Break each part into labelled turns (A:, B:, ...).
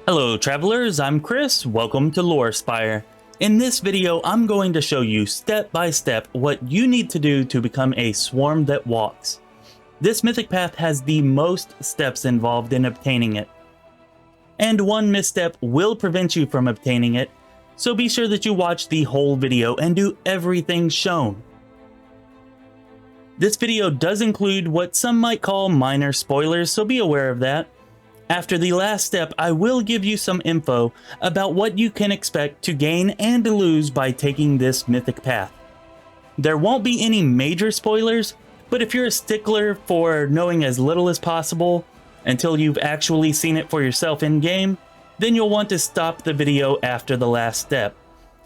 A: Hello travelers, I'm Chris, welcome to Lore Spire. In this video, I'm going to show you step by step what you need to do to become a swarm that walks. This mythic path has the most steps involved in obtaining it, and one misstep will prevent you from obtaining it, so be sure that you watch the whole video and do everything shown. This video does include what some might call minor spoilers, so be aware of that. After the last step, I will give you some info about what you can expect to gain and lose by taking this mythic path. There won't be any major spoilers, but if you're a stickler for knowing as little as possible until you've actually seen it for yourself in-game, then you'll want to stop the video after the last step.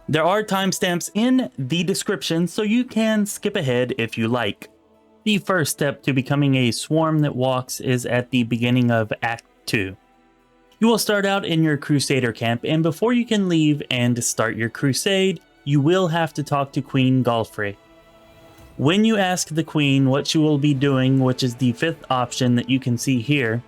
A: There are timestamps in the description, so you can skip ahead if you like. The first step to becoming a swarm that walks is at the beginning of Act 2. You will start out in your Crusader camp, and before you can leave and start your crusade, you will have to talk to Queen Galfrey. When you ask the Queen what she will be doing, which is the fifth option that you can see here,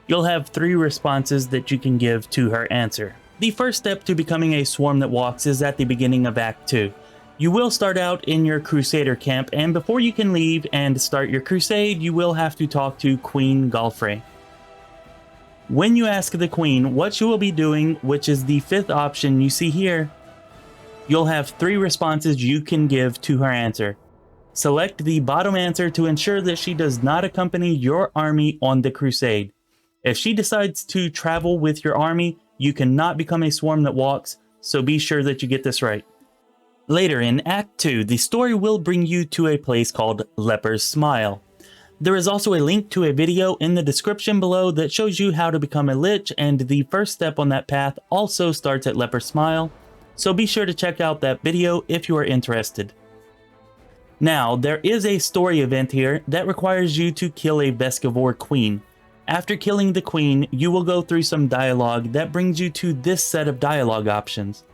A: you'll have 3 responses that you can give to her answer. The first step to becoming a swarm that walks is at the beginning of Act 2. You will start out in your Crusader camp, and before you can leave and start your crusade, you will have to talk to Queen Galfrey. When you ask the Queen what she will be doing, which is the 5th option you see here, you'll have 3 responses you can give to her answer. Select the bottom answer to ensure that she does not accompany your army on the crusade. If she decides to travel with your army, you cannot become a swarm that walks, so be sure that you get this right. Later in Act 2, the story will bring you to a place called Leper's Smile. There is also a link to a video in the description below that shows you how to become a lich, and the first step on that path also starts at Leper Smile, so be sure to check out that video if you are interested. Now, there is a story event here that requires you to kill a Vescavor queen. After killing the queen, you will go through some dialogue that brings you to this set of dialogue options.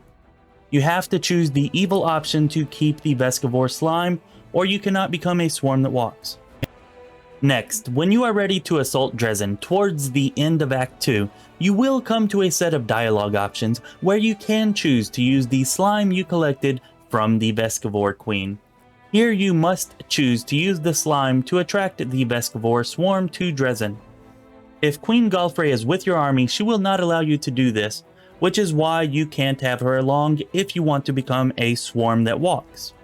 A: You have to choose the evil option to keep the Vescavor slime, or you cannot become a swarm that walks. Next, when you are ready to assault Drezen towards the end of Act 2, you will come to a set of dialogue options where you can choose to use the slime you collected from the Vescavor Queen. Here you must choose to use the slime to attract the Vescavor swarm to Drezen. If Queen Galfrey is with your army, she will not allow you to do this, which is why you can't have her along if you want to become a swarm that walks.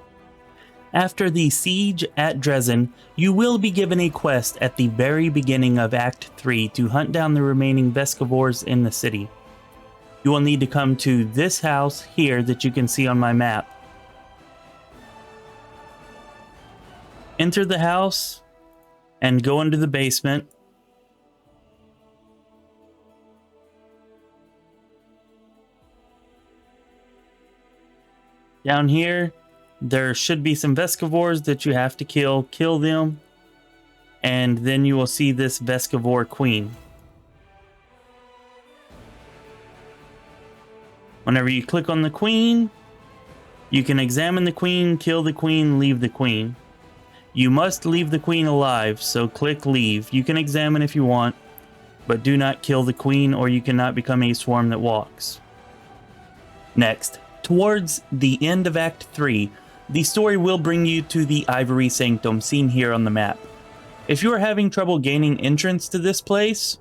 A: After the siege at Drezen, you will be given a quest at the very beginning of Act 3 to hunt down the remaining Vescavors in the city. You will need to come to this house here that you can see on my map. Enter the house and go into the basement. Down here, there should be some Vescavors that you have to kill them, and then you will see this Vescavor Queen. Whenever you click on the Queen, you can examine the Queen, kill the Queen, leave the Queen. You must leave the Queen alive, so click leave. You can examine if you want, but do not kill the Queen or you cannot become a swarm that walks. Next, towards the end of Act 3, the story will bring you to the Ivory Sanctum seen here on the map. If you are having trouble gaining entrance to this place,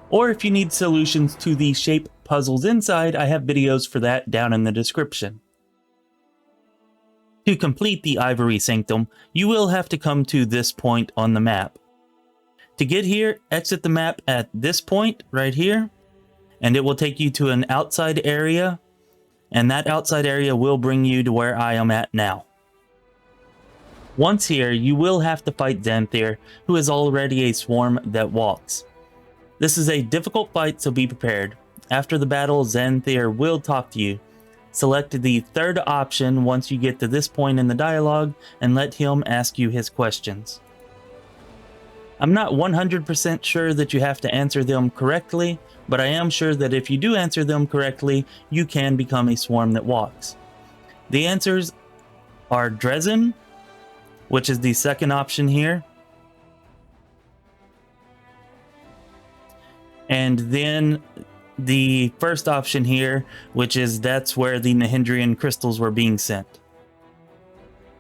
A: or if you need solutions to the shape puzzles inside, I have videos for that down in the description. To complete the Ivory Sanctum, you will have to come to this point on the map. To get here, exit the map at this point right here, and it will take you to an outside area, and that outside area will bring you to where I am at now. Once here, you will have to fight Xanthir, who is already a swarm that walks. This is a difficult fight, so be prepared. After the battle, Xanthir will talk to you. Select the 3rd option once you get to this point in the dialogue, and let him ask you his questions. I'm not 100% sure that you have to answer them correctly, but I am sure that if you do answer them correctly, you can become a swarm that walks. The answers are Drezen, which is the 2nd option here, and then the first option here, which is that's where the Nahindrian crystals were being sent.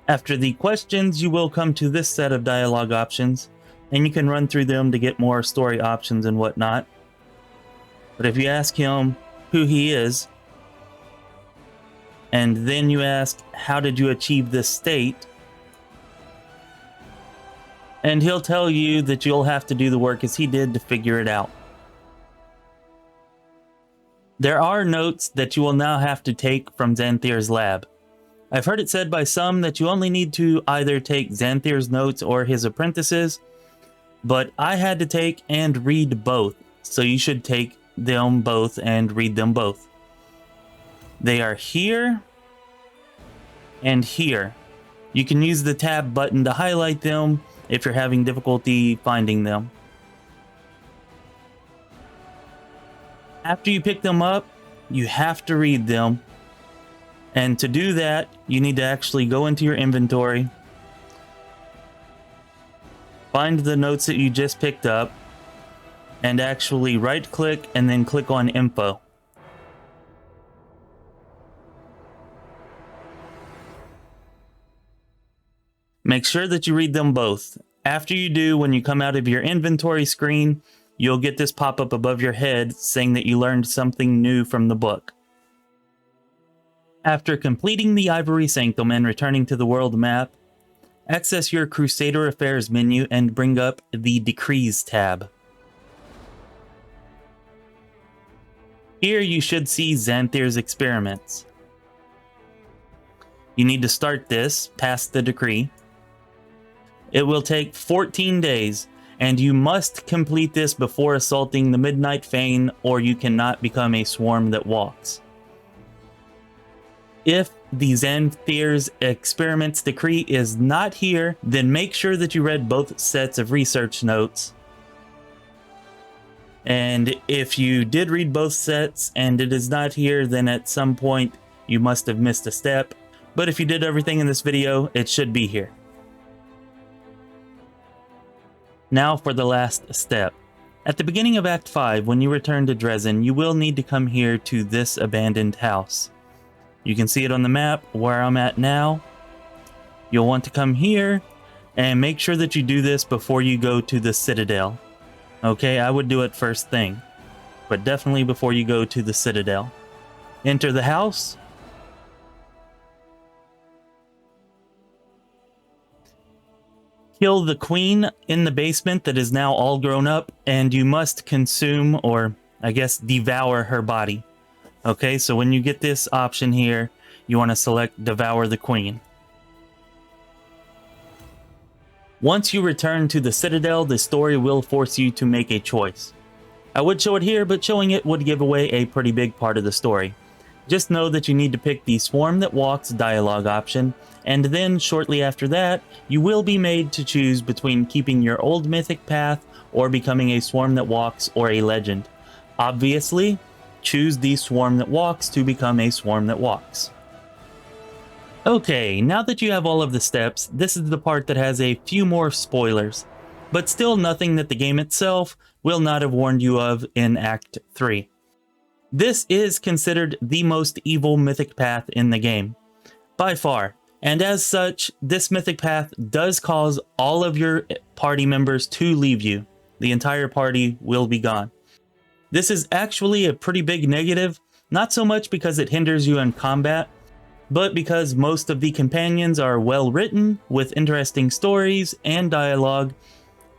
A: After the questions, you will come to this set of dialogue options, and you can run through them to get more story options and whatnot. But if you ask him who he is, and then you ask, how did you achieve this state? And he'll tell you that you'll have to do the work as he did to figure it out. There are notes that you will now have to take from Xanthir's lab. I've heard it said by some that you only need to either take Xanthir's notes or his apprentices, but I had to take and read both, so you should take them both and read them both. They are here and here. You can use the tab button to highlight them if you're having difficulty finding them. After you pick them up, you have to read them. And to do that, you need to actually go into your inventory, find the notes that you just picked up, and actually right-click and then click on Info. Make sure that you read them both. After you do, when you come out of your inventory screen, you'll get this pop-up above your head saying that you learned something new from the book. After completing the Ivory Sanctum and returning to the world map, access your Crusader Affairs menu and bring up the Decrees tab. Here you should see Xanthir's experiments. You need to start this past the decree. It will take 14 days, and you must complete this before assaulting the Midnight Fane, or you cannot become a swarm that walks. If the Xanthir's experiments decree is not here, then make sure that you read both sets of research notes. And if you did read both sets and it is not here, then at some point you must have missed a step. But if you did everything in this video, it should be here. Now for the last step. At the beginning of Act 5, when you return to Drezen, you will need to come here to this abandoned house. You can see it on the map where I'm at now. You'll want to come here and make sure that you do this before you go to the Citadel. Okay, I would do it first thing, but definitely before you go to the Citadel. Enter the house. Kill the queen in the basement that is now all grown up, and you must consume, or I guess devour, her body. Okay, so when you get this option here, you want to select Devour the Queen. Once you return to the Citadel, the story will force you to make a choice. I would show it here, but showing it would give away a pretty big part of the story. Just know that you need to pick the Swarm That Walks dialogue option, and then shortly after that, you will be made to choose between keeping your old mythic path or becoming a Swarm That Walks or a legend. Obviously, choose the Swarm That Walks to become a Swarm That Walks. Okay, now that you have all of the steps, this is the part that has a few more spoilers, but still nothing that the game itself will not have warned you of in Act 3. This is considered the most evil mythic path in the game, by far, and as such, this mythic path does cause all of your party members to leave you. The entire party will be gone. This is actually a pretty big negative, not so much because it hinders you in combat, but because most of the companions are well written, with interesting stories and dialogue,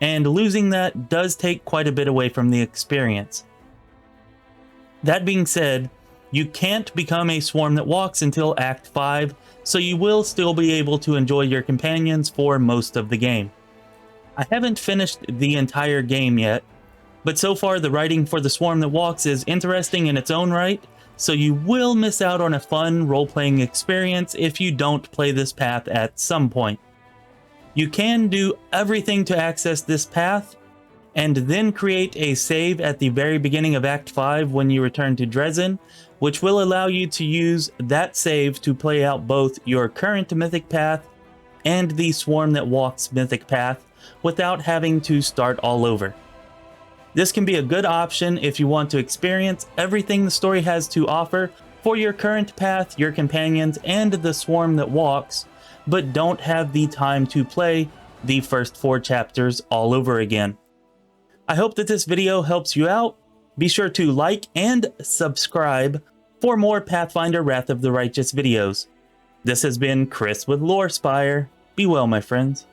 A: and losing that does take quite a bit away from the experience. That being said, you can't become a Swarm That Walks until Act 5, so you will still be able to enjoy your companions for most of the game. I haven't finished the entire game yet, but so far the writing for the Swarm That Walks is interesting in its own right, so you will miss out on a fun role-playing experience if you don't play this path at some point. You can do everything to access this path, and then create a save at the very beginning of Act 5 when you return to Drezen, which will allow you to use that save to play out both your current mythic path and the Swarm That Walks mythic path without having to start all over. This can be a good option if you want to experience everything the story has to offer for your current path, your companions, and the swarm that walks, but don't have the time to play the first 4 chapters all over again. I hope that this video helps you out. Be sure to like and subscribe for more Pathfinder Wrath of the Righteous videos. This has been Chris with Lore Spire. Be well, my friends.